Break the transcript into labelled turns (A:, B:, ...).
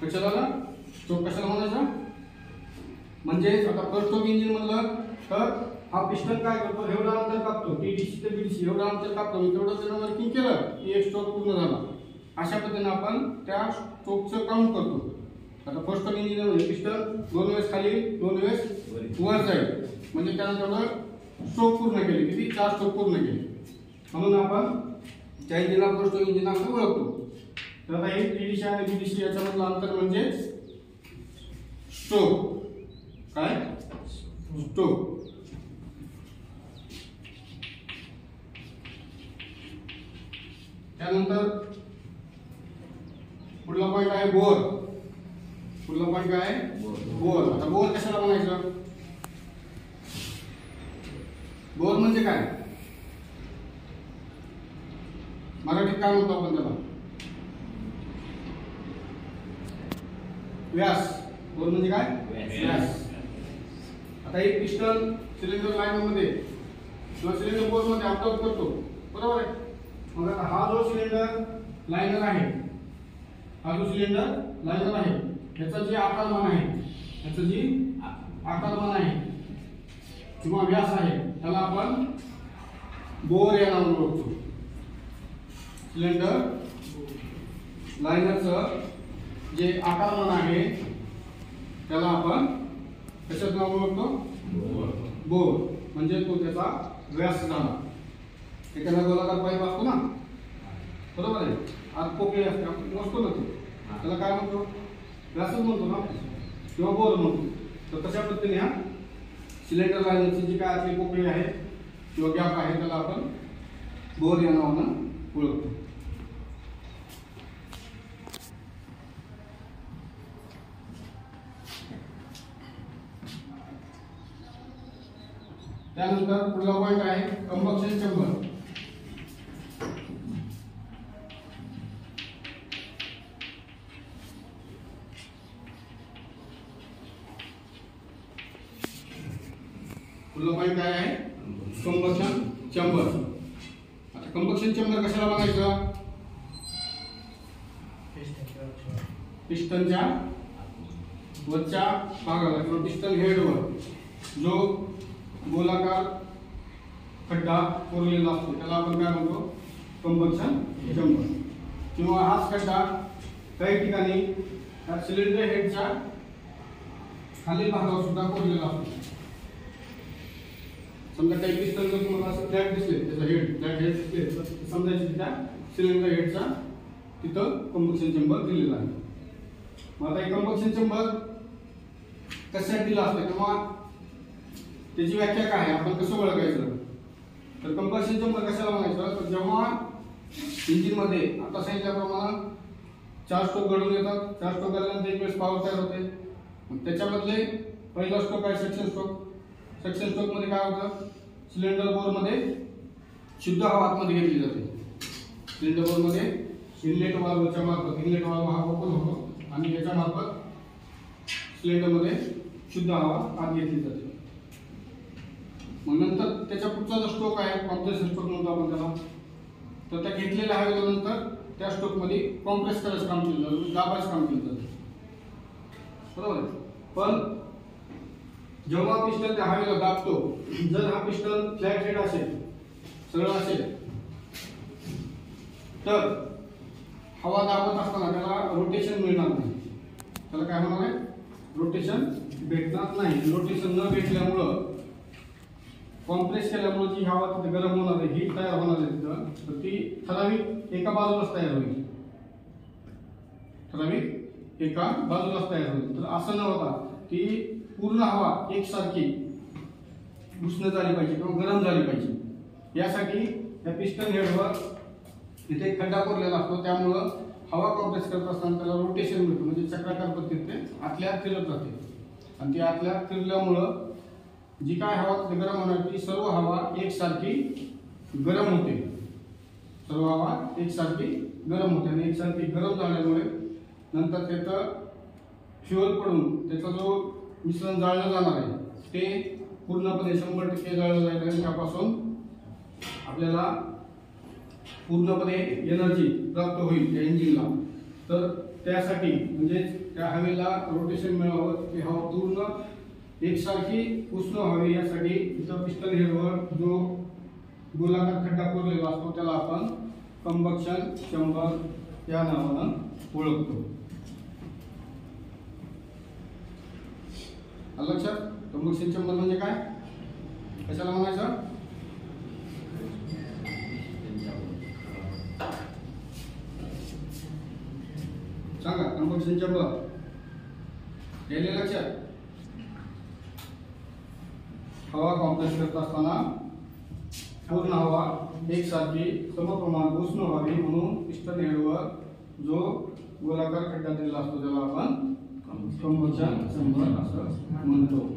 A: लक्षात आलं? स्ट्रोक कशाला म्हणायचं? म्हणजे आता फर्स्ट स्ट्रोक इंजिन म्हणलं तर हा पिस्टन काय करतो, एवढा अंतर कापतो, टीडीसी ते बीडीसी एवढा अंतर कापतो, तेवढं त्यानं वर्किंग केलं की एक स्ट्रोक पूर्ण झाला. अशा पद्धतीने आपण त्या स्ट्रोकचं काउंट करतो. आता फर्स्ट स्ट्रोक इंजिन म्हणजे पिस्टन 2 वेळेस खाली 2 वेळेस वर जाईल, म्हणजे त्यानं तेवढं स्ट्रोक पूर्ण केले. किती? 4 स्ट्रोक पूर्ण केले. म्हणून आपण त्या इंजिनला फर्स्ट स्ट्रोक इंजिन असं ओळखतो. तर आता हे टीडीसी आणि बीडीसी याच्यामधलं अंतर म्हणजे स्ट्रोक. काय? स्ट्रोक. त्यानंतर पुढला पॉइंट आहे बोर. पुढला पॉइंट काय आहे? बोर. आता बोर कशाला म्हणायचं? बोर म्हणजे काय? मराठीत काय म्हणतो आपण त्याला? व्यास. बोर म्हणजे काय? व्यास. आता एक पिस्टन सिलेंडर लाईनर मध्ये किंवा सिलेंडर बोर मध्ये अपलोड करतो, बरोबर आहे? मग आता हा जो सिलेंडर लाइनर आहे, हा जो सिलेंडर लाइनर आहे, याचा जे आकारमान आहे, याचं जी आकारमान आहे किंवा व्यास आहे, त्याला आपण बोर या नावाने ओळखतो. सिलेंडर लाइनरचं जे आकारमान आहे त्याला आपण कशाचं नाव ओळखतो? बोर. म्हणजे तो त्याचा व्यास झाला. एखादा गोलाकार पाईप असतो ना, बरोबर आहे, आत पोकळी असते, आपण मोजतो ना, त्याला काय म्हणतो? व्यासच म्हणतो ना किंवा बोर म्हणतो. तर तशा पद्धतीने हा सिलेंडर लाइनरची जी काय आतली पोकळी आहे किंवा गॅप आहे त्याला आपण बोर या नावानं ओळखतो. त्यानंतर पुढला पॉइंट आहे कंबक्शन चेंबर. पुढला पॉइंट काय आहे? Combustion chamber. आता कंबक्शन चेंबर कशाला म्हणायचं? पिस्टनच्या वरच्या भागाला किंवा पिस्टन हेडवर जो गोलाकार खड्डा कोरलेला असतो त्याला आपण काय म्हणतो? Combustion chamber. किंवा हाच खड्डा काही ठिकाणी सिलेंडर हेडच्या खालील भागावर सुद्धा कोरलेला असतो. समजा काही पिस्टन जर तुम्हाला असं फ्लॅट दिसले, त्याचा हेड फ्लॅट हेड दिसले, तर समजायचं त्या सिलेंडर हेडचा तिथं कंबक्शन चेंबर दिलेला आहे. मग आता हे कंबक्शन चेंबर कशासाठी दिलं असतं किंवा त्याची व्याख्या काय आहे, आपण कसं ओळखायचं? तर कंबक्शन चेंबर कशाला म्हणायचं? तर जेव्हा इंजिन मध्ये आता सांगितल्याप्रमाणे 4 स्ट्रोक घडून येतात, 4 स्ट्रोक झाल्यानंतर एक वेळेस पॉवर तयार होते. मग त्याच्यामधले पहिला स्ट्रोक आहे सक्शन स्ट्रोक. सक्शन स्ट्रोक मध्ये काय होतं? सिलेंडर बोर मध्ये शुद्ध हवा आतमध्ये घेतली जाते. सिलेंडर बोर मध्ये इनलेट वाल्वच्या मार्फत, इनलेट वाल्व हा ओपन होतो आणि याच्या मार्फत सिलेंडर मध्ये शुद्ध हवा आत घेतली जाते. मग नंतर त्याच्या पुढचा जो स्ट्रोक आहे कॉम्प्रेसर स्ट्रोक म्हणतो आपण त्याला. तर त्या घेतलेल्या हवेनंतर त्या स्ट्रोक मध्ये कॉम्प्रेस करायचं काम केलं जातं, दाबायचं काम केलं जातं, बरोबर आहे? पण जेव्हा पिस्टन त्या हवेला दाबतो, जर हा पिस्टन फ्लॅट हेड असेल, सरळ असेल, तर हवा दाबत असताना त्याला रोटेशन मिळणार नाही. त्याला काय होणार आहे? रोटेशन भेटणार नाही. रोटेशन न भेटल्यामुळं कॉम्प्रेस केल्यामुळे जी हवा तिथे गरम होणार आहे, हीट तयार होणार आहे तिथं, तर ती ठराविक एका बाजूलाच तयार होईल. ठराविक एका बाजूलाच तयार होईल. तर असं न होता ती पूर्ण हवा एकसारखी उष्ण झाली पाहिजे किंवा गरम झाली पाहिजे. यासाठी त्या पिस्टन हेडवर तिथे एक खड्डा कोरलेला असतो, त्यामुळं हवा कॉम्प्रेस करत असताना त्याला रोटेशन मिळतं, म्हणजे चक्राकार पद्धतीने आतल्या आत फिरत जाते. आणि ती आतल्या आत फिरल्यामुळं जी काय हवा तिथे गरम होणार, ती सर्व हवा एकसारखी गरम होते. सर्व हवा एकसारखी गरम होते आणि एकसारखी गरम झाल्यामुळे नंतर त्याचं फ्युअल पडून त्याचा जो मिश्रण जाळलं जाणार आहे ते पूर्णपणे 100% जाळलं जाईल आणि त्यापासून आपल्याला पूर्णपणे एनर्जी प्राप्त होईल त्या इंजिनला. तर त्यासाठी म्हणजे त्या हवेला रोटेशन मिळावं, की हवा पूर्ण एकसारखी उष्ण व्हावी यासाठी इथं पिस्टन हेडवर जो गोलाकार खड्डा कोरलेला असतो त्याला आपण कंबक्शन चेंबर या नावानं ओळखतो. आलं लक्षात? कंबक्शन चेंबर म्हणजे काय, कशाला म्हणायचं? सांगा. कंबक्शन चेंबर यायला लक्षात? हवा कॉम्प्रेस करत असताना पूर्ण हवा एकसारखी समप्रमाणात उष्ण व्हावी म्हणून पिस्टन हेडवर जो गोलाकार खड्डा दिलेला असतो त्याला आपण कंबक्शन चेंबर असं म्हणतो.